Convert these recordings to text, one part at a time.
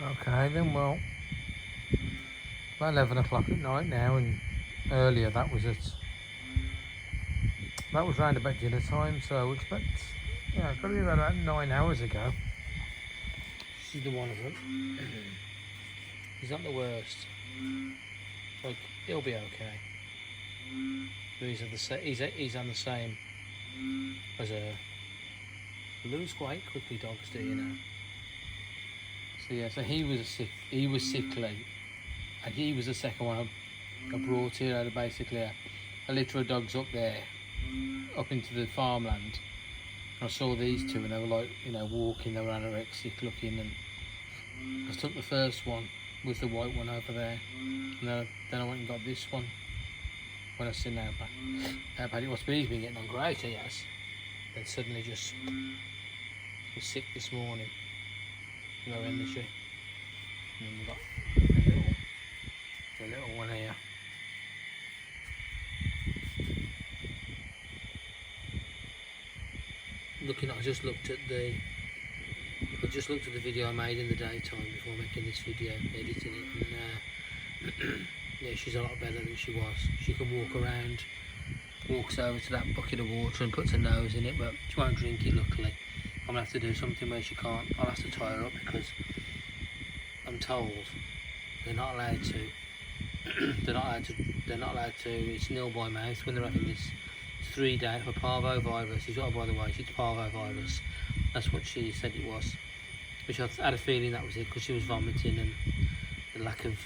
Okay then, well, about 11 o'clock at night now, and earlier that was round about dinner time, so I would expect, yeah, probably about 9 hours ago. This is the one of them. He's not the worst. Like, he'll be okay. But he's on the same as a lose weight quickly dogs do, you know. So yeah, so he was sickly, and he was the second one I brought here. I had basically a litter of dogs up there, up into the farmland. And I saw these two, and they were like, you know, walking. They were anorexic looking, and I took the first one with the white one over there, and then I went and got this one when I seen how bad it was. But he's been getting on great, he has. Then suddenly just was sick this morning. No energy. And then we've got the little one here. I just looked at the video I made in the daytime before making this video, editing it, and yeah, she's a lot better than she was. She can walk around, walks over to that bucket of water and puts her nose in it, but she won't drink it, luckily. I'm gonna have to do something where she can't. I'll have to tie her up, because I'm told they're not allowed to. They're not allowed to. It's nil by mouth when they're having this 3-day for Parvo virus. She's got, by the way, it's Parvo virus. That's what she said it was. Which I had a feeling that was it, because she was vomiting, and the lack of,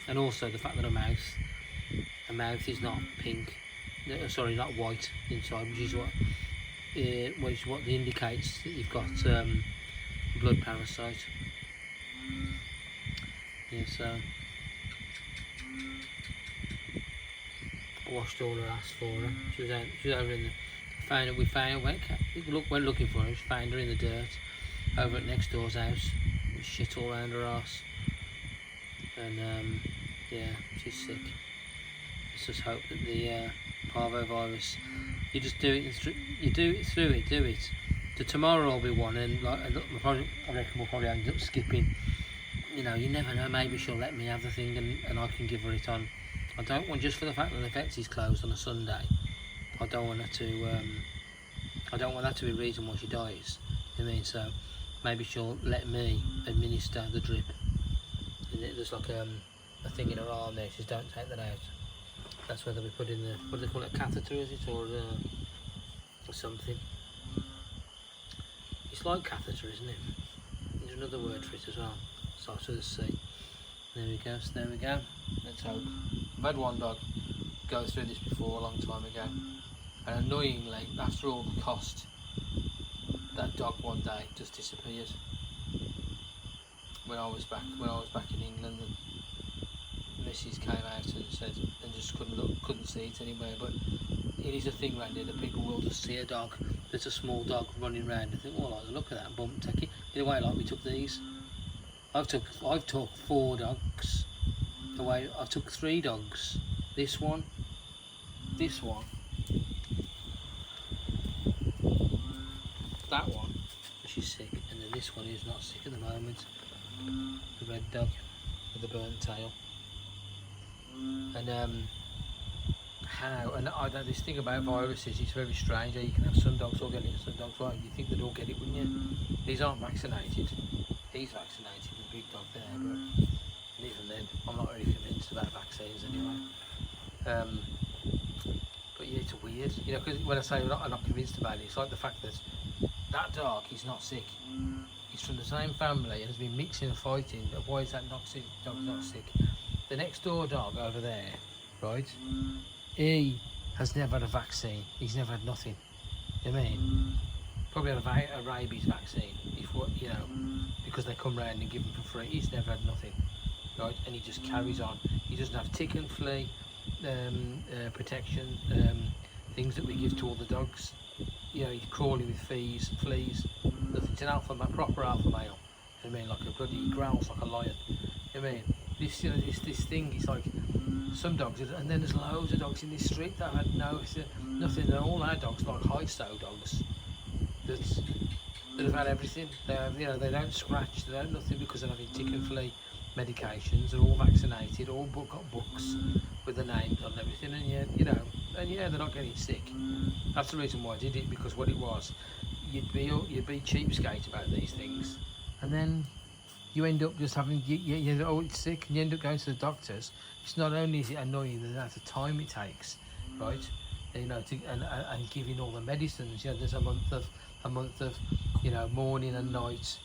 and also the fact that her mouth is not pink. Sorry, not white inside, which is what indicates that you've got blood parasite. Yeah, so I washed all her ass for her. She was over in the went looking for her. We found her in the dirt over at next door's house. Shit all around her ass, and yeah, she's sick. Let's just hope that the Parvo virus, you just do it. So tomorrow will be one, and like I reckon we'll probably end up skipping. You know, you never know. Maybe she'll let me have the thing, and I can give her it on. I don't want, just for the fact that the vet's is closed on a Sunday. I don't want her to. I don't want that to be a reason why she dies. I mean, so maybe she'll let me administer the drip. And there's like a thing in her arm there. She says, don't take that out. That's whether we put in the, what do they call it, catheter, is it, or something. It's like catheter, isn't it? There's another word for it as well. Starts with a C. There we go. So there we go. Let's hope. I've had one dog go through this before a long time ago, and annoyingly, after all the cost, that dog one day just disappeared. When I was back in England, the missus came out and said, and just couldn't see it anywhere. But it is a thing around here that people will just see a dog that's a small dog running around and think, oh, I like the look of that, bump, take it. In a way, like we took these. I've took 4 dogs. The way I took 3 dogs. This one, that one, she's sick, and then this one is not sick at the moment. The red dog with the burnt tail. And this thing about viruses, it's very strange. You can have some dogs all get it, some dogs won't. You think they'd all get it, wouldn't you? These aren't vaccinated. He's vaccinated, the big dog there, but even then, I'm not really convinced about vaccines anyway. But yeah, it's weird, you know, because when I say I'm not convinced about it, it's like the fact that that dog is not sick. He's from the same family and has been mixing and fighting. Why is that not sick? Dog's not sick. The next door dog over there, right? He has never had a vaccine. He's never had nothing. You know what I mean? Probably had a rabies vaccine, if what, you know, because they come round and give him for free. He's never had nothing, right? And he just carries on. He doesn't have tick and flea protection, things that we give to all the dogs. You know, he's crawling with fleas. Nothing. It's an proper alpha male. You know what I mean? Like a bloody, he growls like a lion. You know what I mean? This thing is like some dogs, and then there's loads of dogs in this street that had nothing. And all our dogs, like high-sow dogs, that that have had everything. They have, you know, they don't scratch, they don't nothing because they're having tick and flea medications. They're all vaccinated, all got books with the names on and everything, and yeah, you know, and yeah, they're not getting sick. That's the reason why I did it, because what it was, you'd be cheapskate about these things, and then you end up just having oh, it's sick, and you end up going to the doctors. It's not only is it annoying the amount of time it takes, right? You know, and giving all the medicines. You know, there's a month of morning and night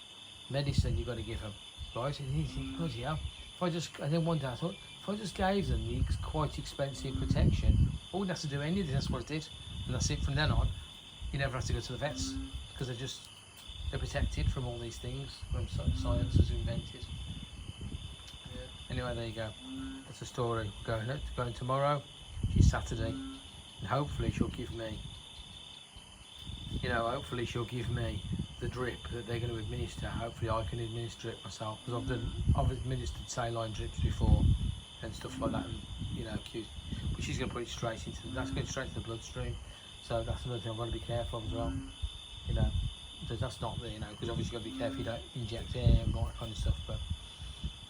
medicine you've got to give them, right? And you think, bloody hell. And then one day I thought, if I just gave them the quite expensive protection, I wouldn't have to do anything. That's what I did, and that's it. From then on, you never have to go to the vets because they're protected from all these things when science was invented. Yeah. Anyway, there you go. That's the story. Going tomorrow. She's Saturday, and hopefully she'll give me. Hopefully she'll give me the drip that they're going to administer. Hopefully I can administer it myself, because I've administered saline drips before and stuff like that, and but she's going to put it straight into that's going straight to the bloodstream. So that's another thing I've got to be careful of as well. That's not because obviously you've got to be careful you don't inject air and all that kind of stuff. But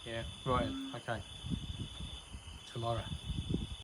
yeah, right, okay. Tomorrow.